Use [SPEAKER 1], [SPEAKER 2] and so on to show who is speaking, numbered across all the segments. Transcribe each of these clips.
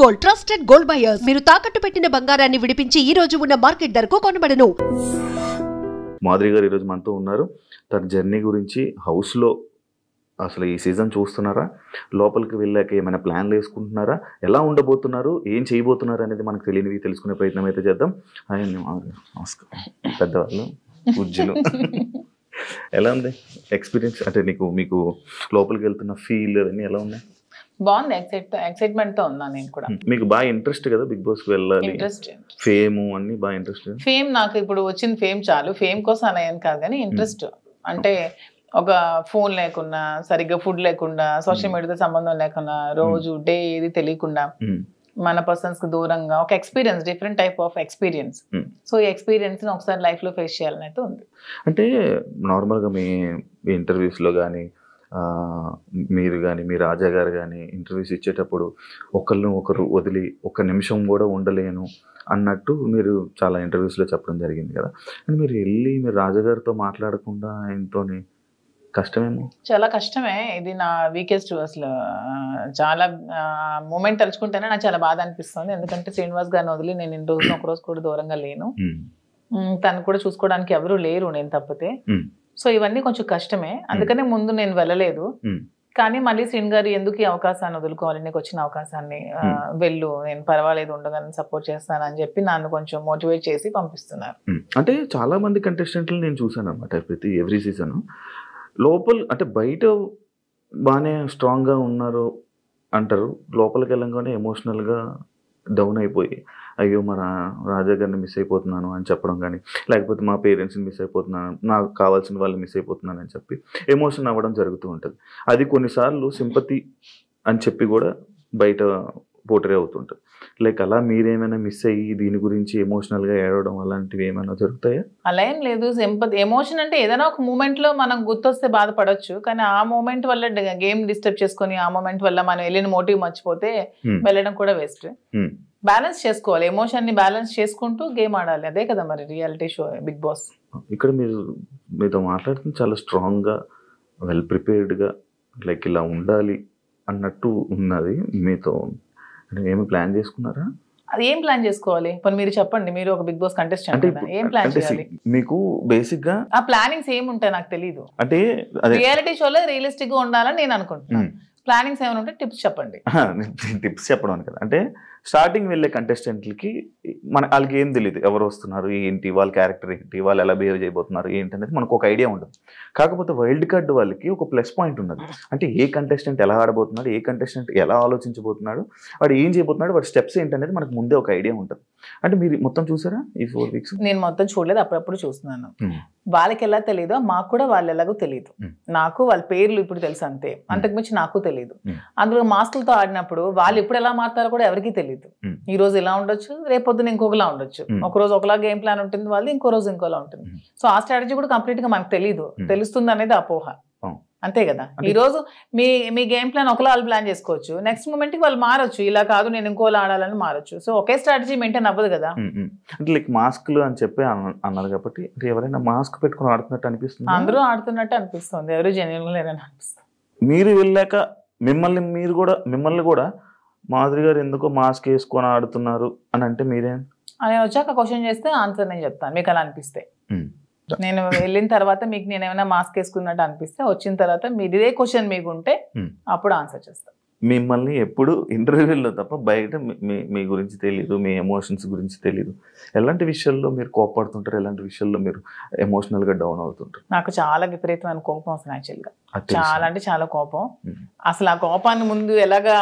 [SPEAKER 1] Gold trusted gold buyers మీరు తాకట్టు పెట్టిన బంగారాన్ని విడిపించి ఈ రోజు ఉన్న మార్కెట్ ధరకు కొనబడను.
[SPEAKER 2] మాధురి గారు ఈరోజు మనతో ఉన్నారు. తన జర్నీ గురించి హౌస్లో అసలు ఈ సీజన్ చూస్తున్నారా, లోపలికి వెళ్ళాక ఏమైనా ప్లాన్లు వేసుకుంటున్నారా, ఎలా ఉండబోతున్నారు, ఏం చేయబోతున్నారు అనేది మనకు తెలియనివి తెలుసుకునే ప్రయత్నం అయితే చేద్దాం. నమస్కారం పెద్దవాళ్ళు పూజ్యులు. ఎలా ఉంది ఎక్స్పీరియన్స్? అంటే మీకు లోపలికి వెళ్తున్న ఫీల్ అవన్నీ ఎలా ఉన్నాయి?
[SPEAKER 3] బాగుంది, ఎక్సైట్మెంట్ తో ఉన్నా నేను కూడా.
[SPEAKER 2] మీకు బాగా ఇంట్రెస్ట్ కదా బిగ్ బాస్ కి వెళ్ళాలి, ఫేమ్ అన్ని బాగా ఇంట్రెస్ట్.
[SPEAKER 3] ఫేమ్ నాకు ఇప్పుడు వచ్చిన ఫేమ్ చాలు, ఫేమ్ కోసం అనేయని కాదు కానీ ఇంట్రెస్ట్ అంటే ఒక ఫోన్ లేకుండా, సరిగ్గా ఫుడ్ లేకుండా, సోషల్ మీడియాతో సంబంధం లేకుండా, రోజు డే ఏది తెలియకుండా మన పర్సన్స్ కి దూరంగా ఒక experience, different type of experience. So ఈ ఎక్స్పీరియన్స్ ని ఒకసారి లైఫ్ లో ఫేస్ చేయాలని అయితే ఉంది.
[SPEAKER 2] అంటే నార్మల్గా మీ ఇంటర్వ్యూస్లో కానీ మీరు కానీ మీ రాజా గారు కానీ ఇంటర్వ్యూస్ ఇచ్చేటప్పుడు ఒకరు వదిలి ఒక్క నిమిషం కూడా ఉండలేను అన్నట్టు మీరు చాలా ఇంటర్వ్యూస్లో చెప్పడం జరిగింది కదా. అండ్ మీరు వెళ్ళి మీరు రాజాగారితో మాట్లాడకుండా ఆయనతో కష్టమేమో.
[SPEAKER 3] చాలా కష్టమే, ఇది నా వీకెస్ట్. అసలు చాలా మూమెంట్ తలుచుకుంటేనే నాకు చాలా బాధ అనిపిస్తుంది. ఎందుకంటే శ్రీనివాస్ గారిని వదిలి నేను ఇన్ని రోజులు ఒక రోజు కూడా దూరంగా లేను, తను కూడా చూసుకోవడానికి ఎవరు లేరు నేను తప్పితే. సో ఇవన్నీ కొంచెం కష్టమే, అందుకనే ముందు నేను వెళ్ళలేదు. కానీ మళ్ళీ శ్రీని గారు ఎందుకు ఈ అవకాశాన్ని వదులుకోవాలి, నీకు వచ్చిన అవకాశాన్ని వెళ్ళు, నేను పర్వాలేదు ఉండగానే సపోర్ట్ చేస్తాను అని చెప్పి నన్ను కొంచెం మోటివేట్ చేసి పంపిస్తున్నారు.
[SPEAKER 2] అంటే చాలా మంది కంటెస్టెంట్లు నేను చూసాను అనమాట ఎవ్రీ సీజన్. లోపల అంటే బయట బాగానే స్ట్రాంగ్గా ఉన్నారు అంటారు, లోపలికి వెళ్ళంగానే ఎమోషనల్గా డౌన్ అయిపోయి అయ్యో మన రాజా గారిని మిస్ అయిపోతున్నాను అని చెప్పడం కానీ, లేకపోతే మా పేరెంట్స్ని మిస్ అయిపోతున్నాను, నాకు కావాల్సిన వాళ్ళు మిస్ అయిపోతున్నాను అని చెప్పి ఎమోషన్ అవ్వడం జరుగుతూ ఉంటుంది. అది కొన్నిసార్లు సింపతి అని చెప్పి కూడా బయట పోర్ట్రే అవుతుంటుంది. లైక్ అలా మీరేమైనా మిస్ అయ్యి దీని గురించి ఎమోషనల్గా ఏడవడం అలాంటివి ఏమైనా జరుగుతాయా?
[SPEAKER 3] అలా ఏం లేదు. సింపతి, ఎమోషన్ అంటే ఏదైనా ఒక మూమెంట్లో మనం గుర్తొస్తే బాధపడవచ్చు, కానీ ఆ మూమెంట్ వల్ల గేమ్ డిస్టర్బ్ చేసుకొని ఆ మూమెంట్ వల్ల మనం వెళ్ళిన మోటివ్ మర్చిపోతే వెళ్ళడం కూడా వేస్ట్. బ్యాలెన్స్ చేసుకోవాలి, ఎమోషన్ ని బ్యాలెన్స్ చేసుకుంటూ గేమ్ ఆడాలి. అదే కదా మరి రియాలిటీ షో బిగ్ బాస్. ఇక్కడ
[SPEAKER 2] మీతో మాట్లాడుతుంది చాలా స్ట్రాంగ్గా, వెల్ ప్రిపేర్డ్గా, లైక్ ఇలా ఉండాలి అన్నట్టు ఉన్నది. మీతో ఏమి ప్లాన్ చేసుకున్నారా?
[SPEAKER 3] అది ఏం ప్లాన్ చేసుకోవాలి పోనీ మీరు చెప్పండి. మీరు ఒక బిగ్ బాస్ కంటెస్టెంట్ కదా, ఏం ప్లాన్ చేయాలి?
[SPEAKER 2] మీకు బేసిక్ గా
[SPEAKER 3] ఆ ప్లానింగ్స్ ఏమి ఉంటాయి నాకు తెలియదు.
[SPEAKER 2] అంటే
[SPEAKER 3] రియాలిటీ షోలో రియలిస్టిక్ గా ఉండాలని నేను అనుకుంటున్నాను. ప్లానింగ్స్ ఏమైనా ఉంటే టిప్స్ చెప్పండి.
[SPEAKER 2] టిప్స్ చెప్పడం కదా, అంటే స్టార్టింగ్ వెళ్ళే కంటెస్టెంట్లకి వాళ్ళకి ఏం తెలియదు, ఎవరు వస్తున్నారు ఏంటి, వాళ్ళ క్యారెక్టర్ ఏంటి, వాళ్ళు ఎలా బిహేవ్ చేయబోతున్నారు ఏంటి అనేది మనకు ఒక ఐడియా ఉండదు. కాకపోతే వైల్డ్ కార్డ్ వాళ్ళకి ఒక ప్లస్ పాయింట్ ఉన్నది. అంటే ఏ కంటెస్టెంట్ ఎలా ఆడబోతున్నాడు, ఏ కంటెస్టెంట్ ఎలా ఆలోచించబోతున్నాడు, వాడు ఏం చేయబోతున్నాడు, వాడి స్టెప్స్ ఏంటనేది మనకు ముందే ఒక ఐడియా ఉంటుంది. అంటే మీరు మొత్తం చూసారా ఈ 4 weeks?
[SPEAKER 3] నేను మొత్తం చూడలేదు, అప్పుడప్పుడు చూస్తున్నాను. వాళ్ళకి ఎలా తెలియదో మాకు కూడా వాళ్ళు ఎలాగో తెలియదు. నాకు వాళ్ళ పేర్లు ఇప్పుడు తెలుసు అంతే, అంతకుమించి నాకు తెలియదు. అందులో మాస్కులతో ఆడినప్పుడు వాళ్ళు ఎప్పుడు ఎలా మారుతారో కూడా ఎవరికి తెలియదు. ఈ రోజు ఇలా ఉండొచ్చు, రేపొద్దున ఇంకొకలా ఉండొచ్చు. ఒక రోజు ఒకలా గేమ్ ప్లాన్ ఉంటుంది వాళ్ళు, ఇంకో రోజు ఇంకోలా ఉంటుంది. సో ఆ స్ట్రాటజీ కూడా కంప్లీట్ గా మనకు తెలియదు, తెలుస్తుంది అనేది అపోహ, అంతే కదా. ఈ రోజు మీ గేమ్ ప్లాన్ ఒకలా వాళ్ళు ప్లాన్ చేసుకోవచ్చు, నెక్స్ట్ మూమెంట్ కి వాళ్ళు మారొచ్చు, ఇలా కాదు నేను ఇంకోలా ఆడాలని మారొచ్చు. సో ఒకే స్ట్రాటజీ మెయింటైన్ అవ్వదు కదా.
[SPEAKER 2] అంటే లైక్ మాస్క్లు అని చెప్పి అన్నారు కాబట్టి ఎవరైనా మాస్క్ పెట్టుకుని ఆడుతున్నట్టు అనిపిస్తుంది,
[SPEAKER 3] అందరూ ఆడుతున్నట్టు అనిపిస్తుంది, ఎవరు జెన్యున్ లేరని అనిపిస్తుంది.
[SPEAKER 2] మీరు వెళ్ళాక మిమ్మల్ని కూడా మాధురి గారు ఎందుకో మాస్క్ వేసుకొని ఆడుతున్నారు అని అంటే మీరేం?
[SPEAKER 3] నేను వచ్చాక క్వశ్చన్ చేస్తే ఆన్సర్ నేను చెప్తాను, మీకు అలా అనిపిస్తే. నేను వెళ్ళిన తర్వాత మీకు నేను ఏమైనా మాస్క్ వేసుకున్నట్టు అనిపిస్తే, వచ్చిన తర్వాత మీరు ఇదే క్వశ్చన్ మీకు ఉంటే అప్పుడు ఆన్సర్ చేస్తాను.
[SPEAKER 2] మిమ్మల్ని ఎప్పుడు ఇంటర్వ్యూల్లో తప్ప బయట మీ గురించి తెలియదు, మీ ఎమోషన్స్ గురించి తెలియదు. ఎలాంటి విషయాల్లో మీరు కోపడుతుంటారు, ఎలాంటి విషయాల్లో మీరు ఎమోషనల్గా డౌన్ అవుతుంటారు?
[SPEAKER 3] నాకు చాలా విపరీతమైన కోపం వస్తుంది యాక్చువల్గా, చాలా అంటే చాలా కోపం. అసలు ఆ కోపాన్ని ముందు ఎలాగా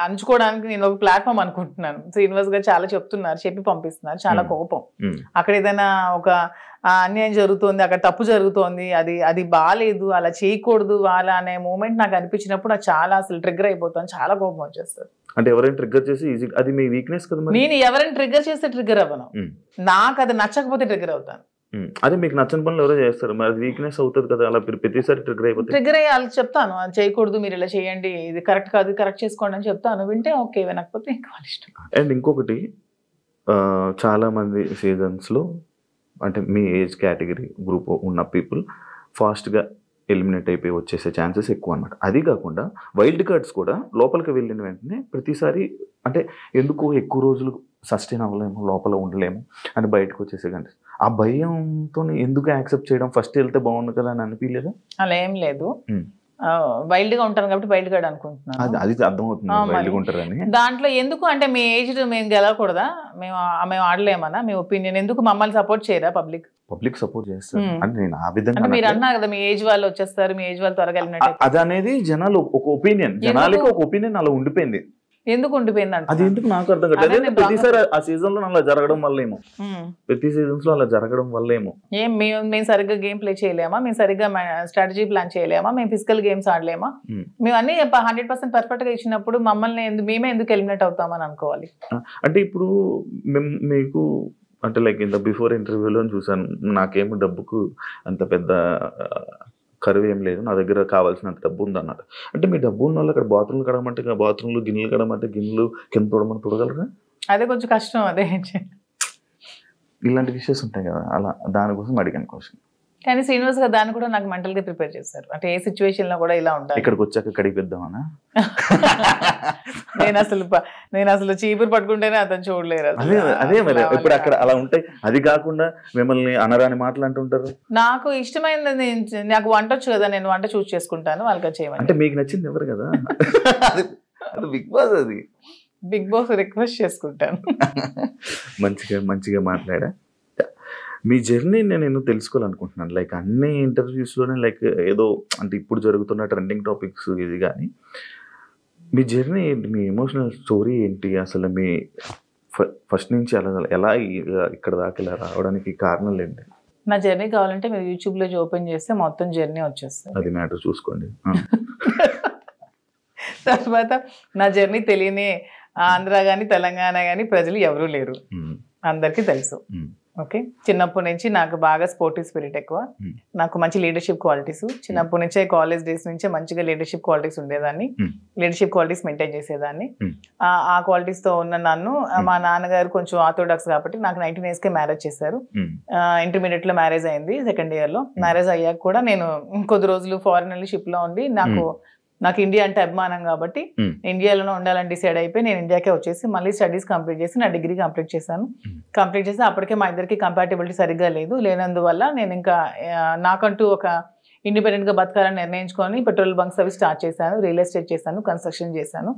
[SPEAKER 3] అంచుకోవడానికి నేను ఒక ప్లాట్ఫామ్ అనుకుంటున్నాను. శ్రీనివాస్ గారు చాలా చెప్తున్నారు, చెప్పి పంపిస్తున్నారు. చాలా కోపం, అక్కడ ఏదైనా ఒక అన్యాయం జరుగుతుంది, అక్కడ తప్పు జరుగుతోంది, అది బాగాలేదు, అలా చేయకూడదు అలా అనే మూమెంట్ నాకు అనిపించినప్పుడు నాకు చాలా అసలు ట్రిగ్గర్ అయిపోతాను, చాలా కోపం వచ్చేస్తుంది.
[SPEAKER 2] అంటే ఎవరైనా ట్రిగ్గర్ చేసి అది మీ వీక్నెస్ కదా.
[SPEAKER 3] నేను ఎవరైనా ట్రిగ్గర్ చేస్తే ట్రిగ్గర్ అవ్వను, నాకు అది నచ్చకపోతే ట్రిగ్గర్ అవుతాను.
[SPEAKER 2] అదే మీకు నచ్చని పనులు ఎవరో చేస్తారు, మరి అది వీక్నెస్ అవుతుంది కదా, అలా ప్రతిసారి ట్రిగ్గర్ అయిపోతుంది.
[SPEAKER 3] ట్రిగ్గర్ అయ్యి వాళ్ళకి చెప్తాను, అది చేయకూడదు, మీరు ఇలా చేయండి, ఇది కరెక్ట్ కాదు, కరెక్ట్ చేసుకోండి అని చెప్తాను. వింటే ఓకే, వినకపోతే ఇంకా వాళ్ళ ఇష్టం.
[SPEAKER 2] అండ్ ఇంకొకటి, చాలా మంది సీజన్స్లో అంటే మీ ఏజ్ కేటగిరీ గ్రూప్ ఉన్న పీపుల్ ఫాస్ట్గా ఎలిమినేట్ అయిపోయి వచ్చేసే ఛాన్సెస్ ఎక్కువ అనమాట. అది కాకుండా వైల్డ్ కార్డ్స్ కూడా లోపలికి వెళ్ళిన వెంటనే ప్రతిసారి అంటే ఎందుకు ఎక్కువ రోజులు సస్టైన్ అవ్వలేము, లోపల ఉండలేము అని బయటకు వచ్చేసే కంటే ఆ భయంతో ఎందుకు యాక్సెప్ట్ చేయడం, ఫస్ట్ వెళ్తే బాగుంది కదా అని అనిపించలేదా?
[SPEAKER 3] అలా ఏం లేదు, వైల్డ్ గా ఉంటాను కాబట్టి వైల్డ్ కార్డ్ అనుకుంటున్నాను.
[SPEAKER 2] అది అర్థమవుతుంది వైల్డ్గా ఉంటారని.
[SPEAKER 3] దాంట్లో ఎందుకు అంటే మీ ఏజ్ మేము గెలవకూడదా, మేము ఆడలేమన్నా మీ ఒపీనియన్, ఎందుకు మమ్మల్ని సపోర్ట్ చేయరా పబ్లిక్
[SPEAKER 2] సపోర్ట్ చేస్తారు అంటే నేను ఆ విధంగా
[SPEAKER 3] అంటే మీరు అన్నారు కదా మీ ఏజ్ వాళ్ళు వచ్చేస్తారు, మీ ఏజ్ వాళ్ళు త్వరగా వెళ్ళినట్టు.
[SPEAKER 2] అది అనేది జనాలు ఒక ఒపీనియన్, జనాలకి ఒక ఒపీనియన్ అలా ఉండిపోయింది.
[SPEAKER 3] ఎందుకు ఉండిపోయింది అంటే
[SPEAKER 2] అది ఎందుకు నాకు అర్థం కాదు. ప్రతిసారి ఆ సీజన్ లో అలా జరగడం వల్లేమో, ప్రతి సీజన్స్ లో అలా జరగడం వల్లేమో. మేము సరిగ్గా గేమ్ ప్లే చేయలేమా, మేము సరిగ్గా స్ట్రాటజీ ప్లాన్ చేయలేమా, మేము ఫిజికల్ గేమ్స్ ఆడలేమా, మేము అన్ని 100% పర్ఫెక్ట్ గా ఇచ్చినప్పుడు మమ్మల్ని మేమే ఎందుకు ఎలిమినేట్ అవుతామని అనుకోవాలి. అంటే ఇప్పుడు మీకు అంటే లైక్ ఇంత బిఫోర్ ఇంటర్వ్యూలో చూసాను, నాకేమో డబ్బుకు అంత పెద్ద కరువు ఏం లేదు, నా దగ్గర కావాల్సినంత డబ్బు ఉంది అన్నారు. అంటే మీ డబ్బు ఉన్న వాళ్ళు అక్కడ బాత్రూమ్లు కడమంటే బాత్రూమ్లు, గిన్నెలు కడమంటే గిన్నెలు, కింద తోడమని తోడగలరా?
[SPEAKER 3] అదే కొంచెం కష్టం. అదే
[SPEAKER 2] ఇలాంటి విషయాలు ఉంటాయి కదా, అలా దానికోసం అడిగాను క్వశ్చన్.
[SPEAKER 3] కానీ శ్రీనివాస్ గారు దాన్ని కూడా నాకు మెంటల్ గా ప్రిపేర్ చేశారు, అంటే ఏ సిచ్యువేషన్ లో కూడా ఇలా ఉండాలి.
[SPEAKER 2] ఇక్కడికి వచ్చాక కడిగిద్దామనా?
[SPEAKER 3] నేను అసలు చీపురు పట్టుకుంటేనే అతను చూడలేరు.
[SPEAKER 2] అదే మరి ఇప్పుడు అక్కడ అలా ఉంటాయి. అది కాకుండా మిమ్మల్ని అనరాని మాటలు అంటుంటారు.
[SPEAKER 3] నాకు ఇష్టమైనది, నాకు వంట వచ్చు కదా, నేను వంట చూస్ చేసుకుంటాను, వాళ్ళకి చేయమని.
[SPEAKER 2] అంటే మీకు నచ్చింది ఎవరు కదా, అది బిగ్ బాస్, అది
[SPEAKER 3] బిగ్ బాస్ రిక్వెస్ట్ చేసుకుంటాను.
[SPEAKER 2] మంచిగా మాట్లాడా. మీ జర్నీ నేను తెలుసుకోవాలనుకుంటున్నాను. లైక్ అన్ని ఇంటర్వ్యూస్లోనే లైక్ ఏదో అంటే ఇప్పుడు జరుగుతున్న ట్రెండింగ్ టాపిక్స్ ఇది, కానీ మీ జర్నీ ఏంటి, మీ ఎమోషనల్ స్టోరీ ఏంటి, అసలు మీ ఫస్ట్ నుంచి ఎలా ఇక్కడ దాకా ఇలా రావడానికి కారణాలు ఏంటి?
[SPEAKER 3] నా జర్నీ కావాలంటే మీరు యూట్యూబ్లో ఓపెన్ చేస్తే మొత్తం జర్నీ వచ్చేస్తుంది,
[SPEAKER 2] అది మ్యాటర్ చూసుకోండి.
[SPEAKER 3] తర్వాత నా జర్నీ తెలియని ఆంధ్ర కానీ తెలంగాణ కానీ ప్రజలు ఎవరూ లేరు, అందరికీ తెలుసు. ఓకే, చిన్నప్పటి నుంచి నాకు బాగా స్పోర్టివ్ స్పిరిట్ ఎక్కువ, నాకు మంచి లీడర్షిప్ క్వాలిటీస్ చిన్నప్పటి నుంచే, కాలేజ్ డేస్ నుంచే మంచిగా లీడర్షిప్ క్వాలిటీస్ ఉండేదాన్ని, లీడర్షిప్ క్వాలిటీస్ మెయింటైన్ చేసేదాన్ని. ఆ క్వాలిటీస్ తో ఉన్న నన్ను మా నాన్నగారు కొంచెం ఆర్థోడాక్స్ కాబట్టి నాకు 19 years కే మ్యారేజ్ చేశారు. ఇంటర్మీడియట్ లో మ్యారేజ్ అయింది, సెకండ్ ఇయర్ లో. మ్యారేజ్ అయ్యాక కూడా నేను కొద్ది రోజులు ఫారెన్ వెళ్ళి షిప్ లో ఉండి, నాకు ఇండియా అంటే అభిమానం కాబట్టి ఇండియాలోనే ఉండాలని డిసైడ్ అయిపోయి నేను ఇండియాకే వచ్చేసి మళ్ళీ స్టడీస్ కంప్లీట్ చేసి నా డిగ్రీ కంప్లీట్ చేశాను. కంప్లీట్ చేసి అప్పటికే మా ఇద్దరికి కంపాటబిలిటీ సరిగ్గా లేనందువల్ల నేను ఇంకా నాకంటూ ఒక ఇండిపెండెంట్ గా బతకాలని నిర్ణయించుకొని పెట్రోల్ బంక్స్ అవి స్టార్ట్ చేశాను, రియల్ ఎస్టేట్ చేశాను, కన్స్ట్రక్షన్ చేశాను.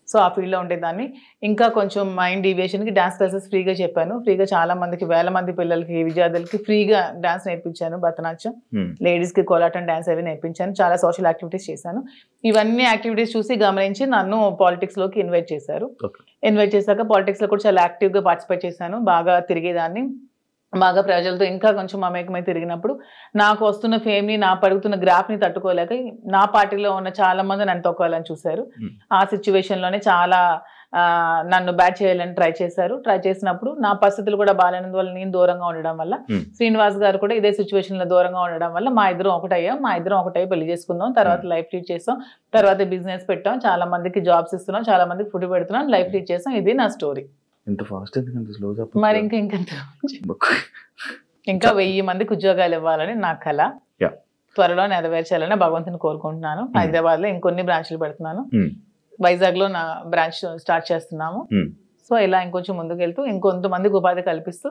[SPEAKER 3] సో ఆ ఫీల్డ్లో ఉండేదాన్ని. ఇంకా కొంచెం మైండ్ డీవియేషన్కి డాన్స్ క్లాసెస్ ఫ్రీగా చెప్పాను. ఫ్రీగా చాలా మందికి, వేల మంది పిల్లలకి, విద్యార్థులకి ఫ్రీగా డాన్స్ నేర్పించాను, భరతనాట్యం, లేడీస్కి కోలాటం డాన్స్ అవి నేర్పించాను. చాలా సోషల్ యాక్టివిటీస్ చేశాను. ఇవన్నీ యాక్టివిటీస్ చూసి గమనించి నన్ను పాలిటిక్స్లోకి ఇన్వైట్ చేశారు. ఇన్వైట్ చేశాక పాలిటిక్స్లో కూడా చాలా యాక్టివ్గా పార్టిసిపేట్ చేశాను. బాగా తిరిగేదాన్ని, బాగా ప్రజలతో ఇంకా కొంచెం మమేకమై తిరిగినప్పుడు నాకు వస్తున్న ఫేమ్ని, నా పడుగుతున్న గ్రాఫ్ని తట్టుకోలేక నా పార్టీలో ఉన్న చాలా మంది నన్ను తొక్కాలని చూశారు. ఆ సిచ్యువేషన్లోనే చాలా నన్ను బ్యాట్ చేయాలని ట్రై చేశారు. ట్రై చేసినప్పుడు నా పరిస్థితులు కూడా బాగాలేనందువల్ల, నేను దూరంగా ఉండడం వల్ల, శ్రీనివాస్ గారు కూడా ఇదే సిచ్యువేషన్లో దూరంగా ఉండడం వల్ల మా ఇద్దరం ఒకటై పెళ్లి చేసుకుందాం, తర్వాత లైఫ్ లీడ్ చేస్తాం, తర్వాత బిజినెస్ పెట్టాం, చాలా మందికి జాబ్స్ ఇస్తున్నాం, చాలా మందికి ఫుడ్ పెడుతున్నాం, లైఫ్ లీడ్ చేస్తాం. ఇది నా స్టోరీ.
[SPEAKER 2] ఇంత ఫాస్ట్ ఎందుకంటే స్లో
[SPEAKER 3] మరి ఇంకా 1000 మందికి ఉద్యోగాలు ఇవ్వాలని నా కళ, త్వరలో నెరవేర్చాలని భగవంతుని కోరుకుంటున్నాను. హైదరాబాద్ లో ఇంకొన్ని బ్రాంచ్లు పెడుతున్నాను, వైజాగ్ లో నా బ్రాంచ్ స్టార్ట్ చేస్తున్నాము. సో ఇలా ఇంకొంచెం ముందుకు వెళ్తూ ఇంకొంతమందికి ఉపాధి కల్పిస్తూ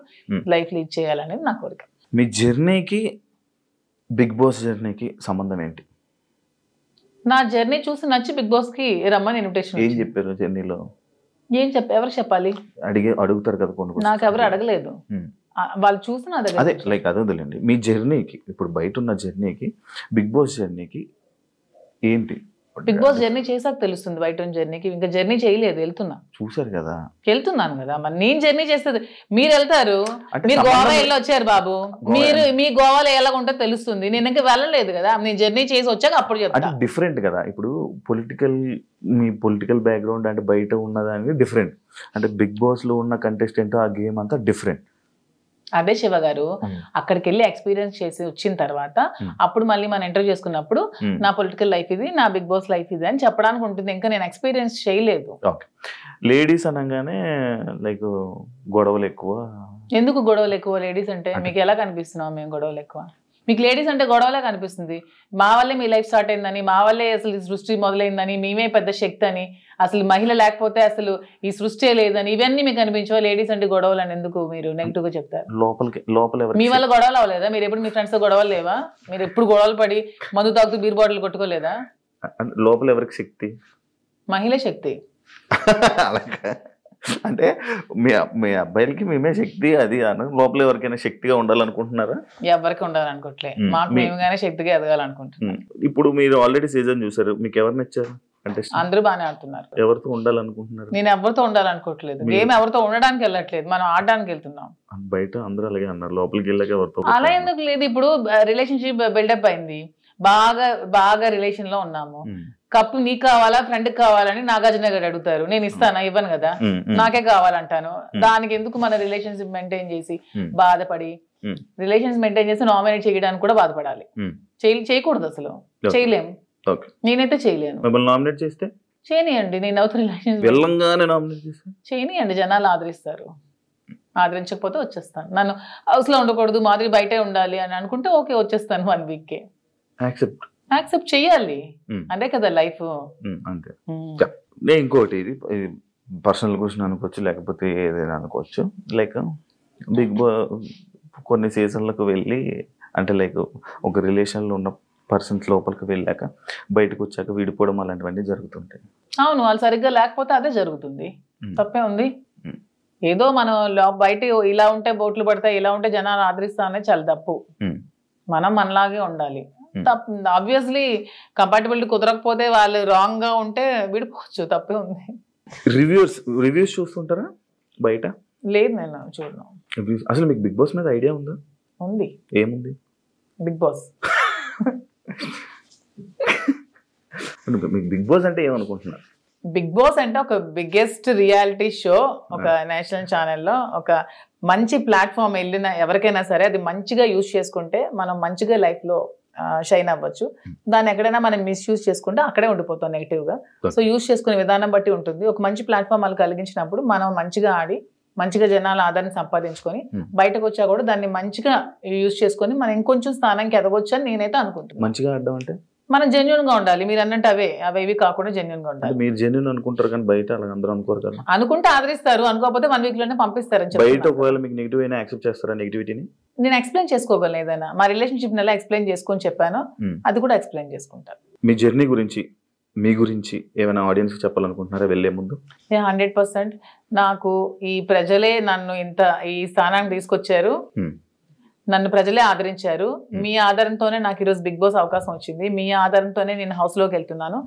[SPEAKER 3] లైఫ్ లీడ్ చేయాలనేది నా కోరిక.
[SPEAKER 2] మీ జర్నీకి బిగ్ బాస్ జర్నీకి సంబంధం ఏంటి?
[SPEAKER 3] నా జర్నీ చూసి నచ్చి బిగ్ బాస్ కి రమ్మని ఇన్విటేషన్.
[SPEAKER 2] ఏం చెప్పారు జర్నీలో?
[SPEAKER 3] ఎవరు చెప్పాలి?
[SPEAKER 2] అడుగుతారు కదా కొన్ని.
[SPEAKER 3] నాకు ఎవరు అడగలేదు, వాళ్ళు చూసి నా దగ్గర.
[SPEAKER 2] అదే లైక్ అదే వదిలేండి. మీ జర్నీకి, ఇప్పుడు బయట ఉన్న జర్నీకి బిగ్ బాస్ జర్నీకి ఏంటి?
[SPEAKER 3] బిగ్ బాస్ జర్నీ చేసాక తెలుస్తుంది. బయట ఉన్న జర్నీకి ఇంకా జర్నీ చేయలేదు,
[SPEAKER 2] చూసారు కదా,
[SPEAKER 3] వెళ్తున్నాను కదా. మరి నేను జర్నీ చేస్తుంది, మీరు వెళ్తారు, మీరు గోవా వెళ్ళి వచ్చారు బాబు, మీరు మీ గోవాలో ఎలాగుంటో తెలుస్తుంది. నేను ఇంకా వెళ్ళలేదు కదా, నేను జర్నీ చేసి వచ్చాక అప్పుడు చెప్తా.
[SPEAKER 2] డిఫరెంట్ కదా. ఇప్పుడు మీ పొలిటికల్ బ్యాక్గ్రౌండ్ అంటే బయట ఉన్నదానికి డిఫరెంట్, అంటే బిగ్ బాస్ లో ఉన్న కంటెస్టెంట్ ఆ గేమ్ అంతా డిఫరెంట్.
[SPEAKER 3] అదే శివ గారు, అక్కడికి వెళ్ళి ఎక్స్పీరియన్స్ చేసి వచ్చిన తర్వాత అప్పుడు మళ్ళీ మనం ఇంటర్వ్యూ చేసుకున్నప్పుడు నా పొలిటికల్ లైఫ్ ఇది, నా బిగ్ బాస్ లైఫ్ ఇది అని చెప్పడానికి ఉంటుంది. ఇంకా నేను ఎక్స్పీరియన్స్ చేయలేదు.
[SPEAKER 2] లేడీస్ అనగానే లైక్ గొడవలు ఎక్కువ.
[SPEAKER 3] ఎందుకు గొడవలు ఎక్కువ? లేడీస్ అంటే మీకు ఎలా కనిపిస్తున్నావు? మేము గొడవలు ఎక్కువ మీకు లేడీస్ అంటే గొడవలే కనిపిస్తుంది. మా వల్లే మీ లైఫ్ స్టార్ట్ అయిందని, మా వల్లే అసలు ఈ సృష్టి మొదలైందని, మేమే పెద్ద శక్తి అని, అసలు మహిళ లేకపోతే అసలు ఈ సృష్టి లేదని, ఇవన్నీ మీకు అనిపించవా? లేడీస్ అంటే గొడవలు అని ఎందుకు మీరు నెగిటివ్ గా చెప్తారు?
[SPEAKER 2] లోపల
[SPEAKER 3] మీ వల్ల గొడవలు అవ్వలేదా? మీరు ఎప్పుడు మీ ఫ్రెండ్స్ తో గొడవలు లేవా? మీరు ఎప్పుడు గొడవలు పడి మందు తాగుతూ బీర్ బాటిల్ కొట్టుకోలేదా?
[SPEAKER 2] లోపల ఎవరికి శక్తి?
[SPEAKER 3] మహిళ శక్తి.
[SPEAKER 2] అలాగా అంటే మీ అబ్బాయిలకి మేమే శక్తి అది అని లోపల ఎవరికైనా శక్తిగా ఉండాలనుకుంటున్నారా?
[SPEAKER 3] ఎవరికి ఉండాలనుకోవట్లే, మాకు మేముగానే శక్తిగా ఎదగాలనుకుంటున్నాం.
[SPEAKER 2] ఇప్పుడు మీరు ఆల్రెడీ సీజన్ చూసారు, మీకు ఎవరు నచ్చారు? అంటే
[SPEAKER 3] అందరూ బాగానే ఆడుతున్నారు.
[SPEAKER 2] ఎవరితో ఉండాలనుకుంటున్నారు?
[SPEAKER 3] నేను ఎవరితో ఉండాలనుకోవట్లేదు, గేమ్ ఎవరితో ఉండడానికి వెళ్ళట్లేదు, మనం ఆడడానికి వెళ్తున్నాం.
[SPEAKER 2] బయట అందరూ అలాగే అన్నారు, లోపలికి వెళ్ళాక ఎవరితో?
[SPEAKER 3] అలా ఎందుకు లేదు, ఇప్పుడు రిలేషన్షిప్ బిల్డప్ అయింది, బాగా రిలేషన్ లో ఉన్నాము, కప్పు నీకు కావాలా ఫ్రెండ్ కావాలని నాగార్జున గారు అడుగుతారు, నేను ఇస్తానా? ఇవ్వను కదా, నాకే కావాలంటాను. దానికి ఎందుకు మన రిలేషన్షిప్ మెయింటైన్ చేసి బాధపడి, రిలేషన్స్ మెయింటైన్ చేసి నామినేట్ చేయడానికి కూడా బాధపడాలి? చేయకూడదు, అసలు చేయలేము. నేనైతే చేయలేను.
[SPEAKER 2] మిమ్మల్ని నామినేట్ చేస్తే
[SPEAKER 3] చేయనియండి, నేను అవుతా రిలేషన్స్ చేయనియండి, జనాలు ఆదరిస్తారు. ఆదరించకపోతే వచ్చేస్తాను. నన్ను హౌస్ లో ఉండకూడదు, మాదిరి బయటే ఉండాలి అని అనుకుంటే ఓకే, వచ్చేస్తాను 1 week కే. యాక్సెప్ట్ చెయ్యాలి, అదే కదా లైఫ్.
[SPEAKER 2] అంతే. నేను ఇంకోటి, ఇది పర్సనల్ క్వశ్చన్ అనుకోవచ్చు, లేకపోతే ఏదైనా అనుకోవచ్చు. లైక్ బిగ్ బాస్ కొన్ని సీజన్లకు వెళ్ళి, అంటే లైక్ ఒక రిలేషన్లో ఉన్న పర్సన్స్ లోపలికి వెళ్ళాక బయటకు వచ్చాక విడిపోవడం అలాంటివన్నీ జరుగుతుంటాయి.
[SPEAKER 3] అవును, వాళ్ళు సరిగ్గా లేకపోతే అదే జరుగుతుంది, తప్పే ఉంది. ఏదో మనం బయట ఇలా ఉంటే బోట్లు పడతాయి, ఇలా ఉంటే జనాలు ఆదరిస్తా అనేది చాలా తప్పు. మనం మనలాగే ఉండాలి. ఆబ్వియస్లీ కంపాటబిలిటీ కుదరకపోతే, వాళ్ళు రాంగ్ గా ఉంటే విడిపోవచ్చు, తప్పే ఉంది.
[SPEAKER 2] రివ్యూస్ చూస్తుంటారా బయట?
[SPEAKER 3] లేదు, నేను చూడను.
[SPEAKER 2] అసలు మీకు బిగ్ బాస్ మీద ఐడియా ఉందా?
[SPEAKER 3] ఉంది.
[SPEAKER 2] ఏముంది?
[SPEAKER 3] బిగ్ బాస్
[SPEAKER 2] మీకు బిగ్ బాస్ అంటే ఏమనుకుంటున్నారు?
[SPEAKER 3] బిగ్ బాస్ అంటే ఒక బిగ్గెస్ట్ రియాలిటీ షో, ఒక నేషనల్ ఛానల్లో ఒక మంచి ప్లాట్ఫామ్. వెళ్ళిన ఎవరికైనా సరే అది మంచిగా యూజ్ చేసుకుంటే మనం మంచిగా లైఫ్ లో షైన్ అవ్వచ్చు. దాన్ని ఎక్కడైనా మనం మిస్యూజ్ చేసుకుంటే అక్కడే ఉండిపోతాం నెగిటివ్ గా. సో యూజ్ చేసుకునే విధానం బట్టి ఉంటుంది. ఒక మంచి ప్లాట్ఫామ్ వాళ్ళు కలిగించినప్పుడు మనం మంచిగా ఆడి మంచిగా జనాల ఆదరణ సంపాదించుకొని బయటకు వచ్చా కూడా దాన్ని మంచిగా యూజ్ చేసుకొని మనం ఇంకొంచెం స్థానానికి ఎదగొచ్చు అని నేనైతే అనుకుంటున్నాను.
[SPEAKER 2] మంచిగా ఆడడం అంటే
[SPEAKER 3] మనం జెన్యున్ గా ఉండాలి. మీరు అన్నట్టు అవి కాకుండా జెన్యున్ గా ఉండాలి.
[SPEAKER 2] మీరు జెన్యున్ అనుకుంటారు కానీ బయట అలా అందరూ అనుకోరు కదా.
[SPEAKER 3] అనుకుంటే ఆదరిస్తారు, అనుకోకపోతే 1 week లోనే పంపిస్తారు.
[SPEAKER 2] బయట ఒకవేళ మీకు నెగిటివ్ అయినా యాక్సెప్ట్ చేస్తారా? నెగిటివిటీని
[SPEAKER 3] నేను ఎక్స్ప్లెయిన్ చేసుకోగలను, ఏదైనా మా రిలేషన్షిప్ ఎలా ఎక్స్ప్లెయిన్ చేసుకొని చెప్పాను అది కూడా ఎక్స్ప్లెయిన్ చేసుకుంటాను.
[SPEAKER 2] మీ జర్నీ గురించి, మీ గురించి ఏమైనా ఆడియన్స్ కి చెప్పాలనుకుంటున్నారా వెళ్లే ముందు?
[SPEAKER 3] 100% నాకు ఈ ప్రజలే నన్ను ఇంత ఈ స్థానానికి తీసుకొచ్చారు, నన్ను ప్రజలే ఆదరించారు. మీ ఆదరణతోనే నాకు ఈరోజు బిగ్ బాస్ అవకాశం వచ్చింది, మీ ఆదరణతోనే నేను హౌస్ లోకి వెళ్తున్నాను.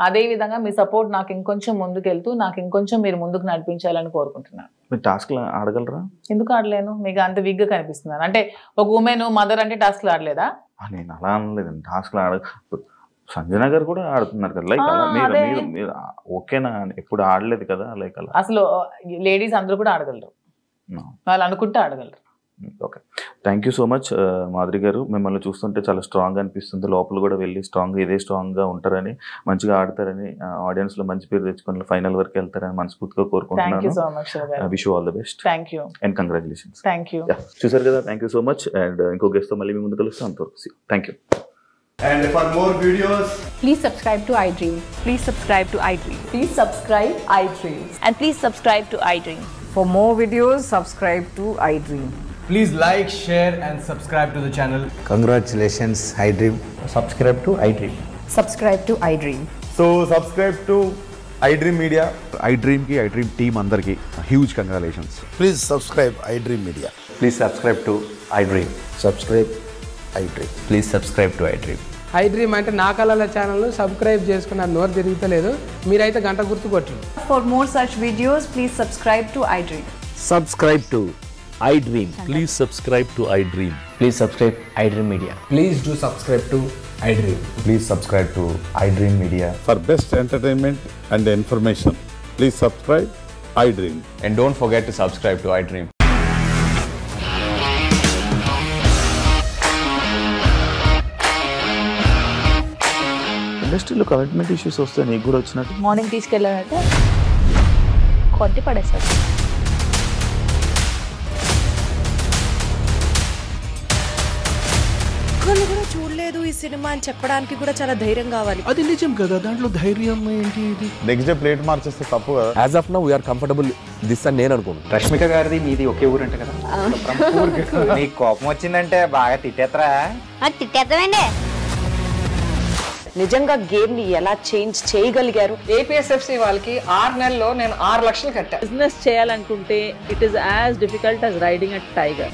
[SPEAKER 3] అదే విధంగా మీ సపోర్ట్ నాకు ఇంకొంచెం ముందుకెళ్తూ నాకు ఇంకొంచెం మీరు ముందుకు నడిపించాలని కోరుకుంటున్నాను.
[SPEAKER 2] టాస్క్ ఆడగలరా?
[SPEAKER 3] ఎందుకు ఆడలేను? మీకు అంత వీక్ గా కనిపిస్తున్నాను అంటే ఒక ఉమెన్ మదర్ అంటే టాస్క్ ఆడలేదా?
[SPEAKER 2] నేను అలా అనలేదండి, టాస్క్ సంజన గారు కూడా ఆడుతున్నారు కదా. లైక్ మీరు ఓకేనా? ఎప్పుడు ఆడలేదు కదా. లైక్ అలా
[SPEAKER 3] అసలు లేడీస్ అందరూ కూడా ఆడగలరు, వాళ్ళు అనుకుంటే ఆడగలరు.
[SPEAKER 2] Okay, thank you so much Madhuri garu. మిమ్మల్ని చూస్తుంటే చాలా స్ట్రాంగ్ అనిపిస్తుంది. లోపల కూడా వెళ్ళి ఇదే స్ట్రాంగ్ గా ఉంటారని, మంచిగా ఆడతారని, ఆడియన్స్ లో మంచి పేరు తెచ్చుకొని ఫైనల్ వరకు వెళ్తారని మనస్ఫూర్తిగా కోరుకుంటున్నాను. Wish you all the best and congratulations. చూసారు కదా, thank you so much. And ఇంకో గెస్ట్ తో మళ్ళీ మీ ముందు కలుస్తాం. అంతవరకు thank you.
[SPEAKER 4] And for more videos,
[SPEAKER 5] please subscribe to iDream.
[SPEAKER 6] Please subscribe to iDream.
[SPEAKER 5] Please subscribe iDream.
[SPEAKER 6] And please subscribe to iDream.
[SPEAKER 5] For more videos, subscribe to iDream.
[SPEAKER 4] please like, share and subscribe to the channel.
[SPEAKER 7] Congratulations, iDream.
[SPEAKER 8] Subscribe to iDream.
[SPEAKER 5] Subscribe to iDream.
[SPEAKER 4] So subscribe to iDream Media.
[SPEAKER 9] iDream team andarki huge congratulations.
[SPEAKER 7] Please subscribe iDream Media.
[SPEAKER 8] Please subscribe to iDream.
[SPEAKER 7] Subscribe iDream.
[SPEAKER 8] Please subscribe to iDream.
[SPEAKER 10] iDream అంటే నా కళల channel subscribe చేసుకున్న నోరు తిరుగుతలేదు, మీరైతే గంట గుర్తు కొట్టండి.
[SPEAKER 5] For more such videos, please subscribe to iDream.
[SPEAKER 8] Subscribe to iDream. Please subscribe to iDream. Please subscribe iDream Media.
[SPEAKER 4] Please do subscribe to iDream.
[SPEAKER 8] Please subscribe to iDream Media.
[SPEAKER 9] For best entertainment and information, please subscribe iDream.
[SPEAKER 8] And don't forget to subscribe to iDream.
[SPEAKER 2] ఇండస్ట్రీలో commitment issues వస్తే నీకు కూడా వచ్చినట్టు?
[SPEAKER 6] Morning తీసుకెళ్ళాలంటే కొట్టి పడేస్తారు.
[SPEAKER 11] ఒక్కళ్ళు కూడా చూడలేదు ఈ సినిమా అని చెప్పడానికి కూడా చాలా ధైర్యం కావాలి.
[SPEAKER 12] అది నిజం కదా, దాంట్లో ధైర్యం ఏంటి? ఇది
[SPEAKER 9] నెక్స్ట్ డే ప్లేట్ మార్చేస్తే తప్పు కదా.
[SPEAKER 8] As of now we are comfortable this అని నేను అనుకుంటున్నాను.
[SPEAKER 13] రష్మిక గారిది మీది ఒకే ఊరంట కదా. నీకు కోపం వచ్చిందంటే బాగా తిట్టేత్తరా?
[SPEAKER 14] తిట్టేద్దామండి. నిజంగా గేమ్ ని ఎలా చేంజ్ చేయగలిగారు?
[SPEAKER 15] ఏపీఎస్ఎఫ్సి వాళ్ళకి 6 నెలల్లో నేను 6 లక్షలు కట్టా.
[SPEAKER 16] బిజినెస్ చేయాలనుకుంటే it is as difficult as riding a tiger.